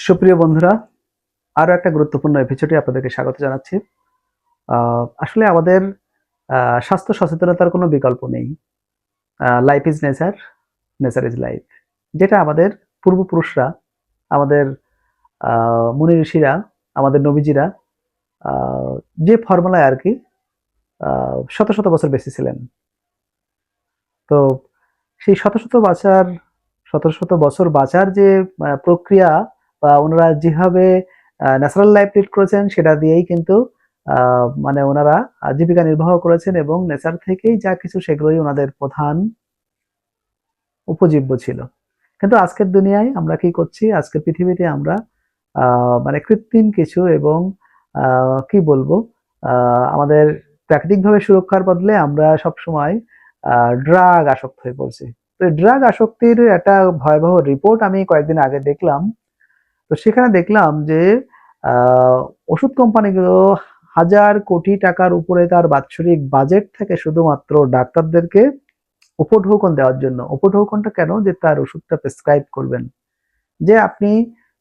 সুপ্রিয় বন্ধুরা, আরো একটা গুরুত্বপূর্ণ এপিসোডে আপনাদেরকে স্বাগত জানাচ্ছি। আসলে আমাদের স্বাস্থ্য সচেতনতার কোনো বিকল্প নেই। Life is nature, nature is life. যেটা আমাদের পূর্বপুরুষরা, আমাদের মুনি ঋষিরা, আমাদের নবীজিরা আ যে ফর্মুলায় আরকি শত, শত বছর বেঁচে ছিলেন। তো সেই শত, শত বছর বাঁচার যে প্রক্রিয়া বা উনারা যেভাবে ন্যাচারাল লাইফ লিড করেছেন সেটা দিয়েই কিন্তু মানে উনারা জীবিকা নির্বাহ করেছেন এবং নেচার থেকেই যা কিছু সেগুলোই উনাদের প্রধান উপজীব্য ছিল। কিন্তু আজকের দুনিয়ায় আমরা কি করছি? আজকের পৃথিবীতে আমরা মানে কৃত্রিম কিছু এবং কি বলবো? আ আমাদের প্রাকৃতিকভাবে সুরক্ষার বদলে আমরা সবসময় ড্রাগ আসক্ত হয়ে পড়ছি। তো এই ড্রাগ আসক্তির একটা ভয়াবহ রিপোর্ট আমি কয়েকদিন আগে দেখলাম। তো সেখানে দেখলাম যে আ ওষুধ কোম্পানিগুলো হাজার কোটি টাকার উপরে তার বাৎসরিক বাজেট থাকে শুধুমাত্র ডাক্তারদেরকে উপঢৌকন দেওয়ার জন্য। উপঢৌকনটা কেন? যে তার ওষুধটা প্রেসক্রাইব করবেন। যে আপনি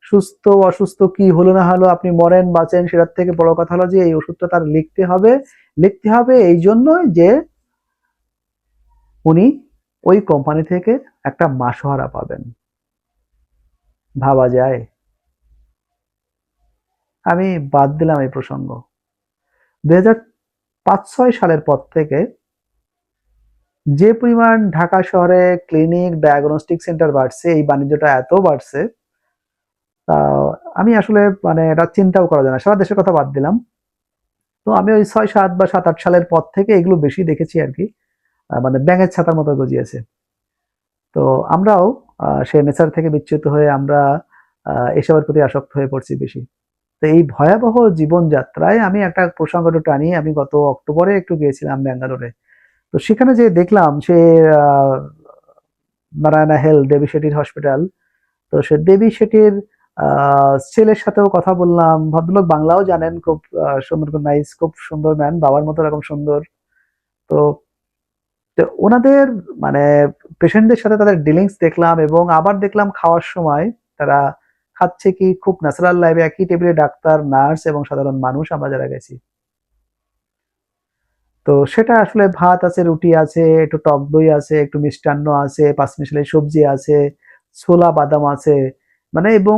সুস্থ, অসুস্থ কি হলো না হলো, আপনি মরেন, বাঁচেন সেটার থেকে বড় কথা হলো যে এই ওষুধটা তার লিখতে হবে। লিখতে হবে এইজন্যই যে উনি ওই কোম্পানি থেকে একটা মাসোহারা পাবেন। ভাবা যায়? আমি বাদ দিলাম এই প্রসঙ্গ। ২০০৫-৬ সালের পর থেকে যে পরিমাণ ঢাকা শহরে ক্লিনিক, ডায়াগনস্টিক সেন্টার বাড়ছে, এই বাণিজ্যটা এত বাড়ছে, আ আমি আসলে মানে এটা চিন্তাও করা যায় না। সারা দেশের কথা বাদ দিলাম। তো আমি ওই ৬-৭ বা ৭-৮ সালের পর থেকে এগুলো বেশি দেখেছি আরকি। মানে ব্যাঙের ছাতার মতো গজিয়েছে। তো আমরাও সেই নেচার থেকে বিচ্যুত হয়ে আমরা এসবের প্রতি আসক্ত হয়ে পড়ছি বেশি। তো এই ভয়াবহ জীবনযাত্রায় আমি একটা প্রসঙ্গ একটু টানি। আমি গত অক্টোবরে একটু গিয়েছিলাম ব্যাঙ্গালোরে। তো সেখানে যেয়ে দেখলাম সে আ নারায়ণা হেলথ, দেবী শেঠির হসপিটাল। তো সে দেবী শেঠির আ ছেলের সাথেও কথা বললাম। ভদ্রলোক বাংলাও জানেন, খুব সুন্দর, খুব নাইস, খুব সুন্দর ম্যান, বাবার মতো এরকম সুন্দর। তো তো উনাদের মানে পেশেন্টদের সাথে তাদের ডিলিংস দেখলাম এবং আবার দেখলাম খাওয়ার সময় তারা খাচ্ছে কি খুব ন্যাচারাল লাইফে একই টেবিলে ডাক্তার, নার্স এবং সাধারণ মানুষ আমরা যারা গেছি। তো সেটা আসলে ভাত আছে, রুটি আছে, একটু টক দই আছে, একটু মিষ্টান্ন আছে, পাঁচমিশালি সবজি আছে, ছোলা বাদাম আছে। মানে এবং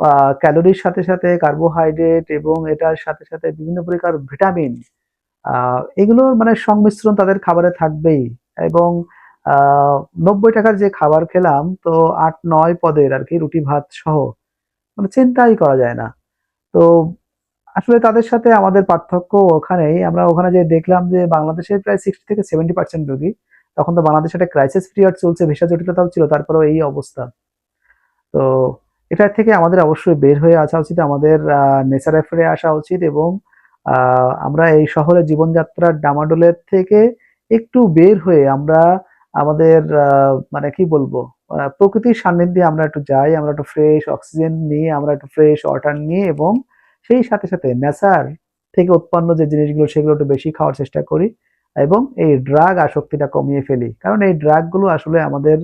আ ক্যালোরির সাথে, সাথে কার্বোহাইড্রেট এবং এটার সাথে, সাথে বিভিন্ন প্রকার ভিটামিন আ এগুলোর মানে সংমিশ্রণ তাদের খাবারে থাকবেই এবং আ ৳৯০ র যে খাবার খেলাম তো ৮-৯ পদের আরকি রুটি ভাত সহ। মানে চিন্তাই করা যায় না। তো আসলে তাদের সাথে আমাদের পার্থক্য ওখানেই। আমরা ওখানে যেয়ে দেখলাম যে বাংলাদেশের প্রায় 60 থেকে 70% রোগী। তখন তো বাংলাদেশে একটা ক্রাইসিস পিরিয়ড চলছে, ভিসা জটিলতাও ছিল। তারপরেও এই অবস্থা। তো এটা থেকে আমাদের অবশ্যই বের হয়ে আসা উচিত। আমাদের নেচারে ফিরে আসা উচিত এবং আ আমরা এই শহরের জীবনযাত্রার ডামাডোলের থেকে একটু বের হয়ে আমরা আমাদের মানে কি বলবো? প্রকৃতির সান্নিধ্যে আমরা একটু যাই, আমরা একটু ফ্রেশ অক্সিজেন নিয়ে, আমরা একটু ফ্রেশ ওয়াটার নিয়ে এবং সেই সাথে, সাথে নেচার থেকে উৎপন্ন যে জিনিসগুলো সেগুলো একটু বেশি খাওয়ার চেষ্টা করি এবং এই ড্রাগ আসক্তিটা কমিয়ে ফেলি। কারণ এই ড্রাগ গুলো আসলে আমাদের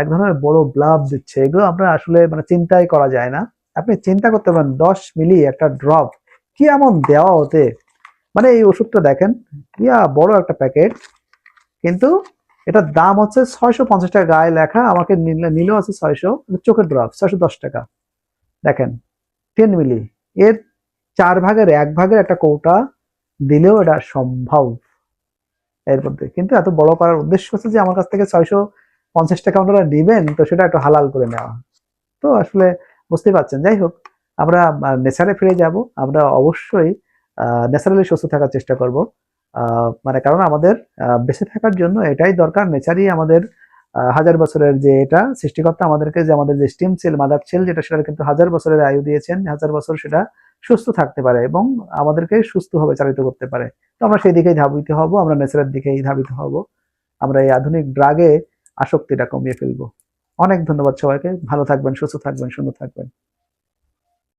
এক ধরনের বড় ব্লাব দিচ্ছে। এগুলো আমরা আসলে মানে চিন্তাই করা যায় না। আপনি চিন্তা করতে পারেন ১০ মিলি একটা ড্রপ কি এমন দেওয়া ওতে? মানে এই ওষুধটা দেখেন, বড় একটা প্যাকেট। কিন্তু এটার দাম হচ্ছে ৳৬৫০ গায়ে লেখা। আমাকে নিলেও আছে ৬০০ চোখের ড্রপ ৳৬১০। দেখেন 10 মিলি। এর ৪ ভাগের ১ ভাগের একটা কৌটা দিলেও এটা সম্ভব এর মধ্যে। কিন্তু এত বড় করার উদ্দেশ্য হচ্ছে যে আমার কাছ থেকে ৳৬৫০ ওনারা নিবেন তো সেটা একটু হালাল করে নেওয়া। তো আসলে বুঝতেই পারছেন। যাই হোক, আমরা নেচারে ফিরে যাবো। আমরা অবশ্যই ন্যাচারালি সুস্থ থাকার চেষ্টা করব। আ মানে কারণ আমাদের বেঁচে থাকার জন্য এটাই দরকার। নেচারই আমাদের হাজার বছরের যে এটা সৃষ্টিকর্তা আমাদেরকে যে আমাদের যে স্টেম সেল, মাদার সেল যেটা সেটার কিন্তু হাজার বছরের আয়ু দিয়েছেন। হাজার বছর সেটা সুস্থ থাকতে পারে এবং আমাদেরকে সুস্থভাবে চালিত করতে পারে। তো আমরা সেই দিকেই ধাবিত হব। আমরা নেচারের দিকেই ধাবিত হব। আমরা এই আধুনিক ড্রাগে আসক্তিটা কমিয়ে ফেলবো। অনেক ধন্যবাদ সবাইকে। ভালো থাকবেন, সুস্থ থাকবেন, সুন্দর থাকবেন।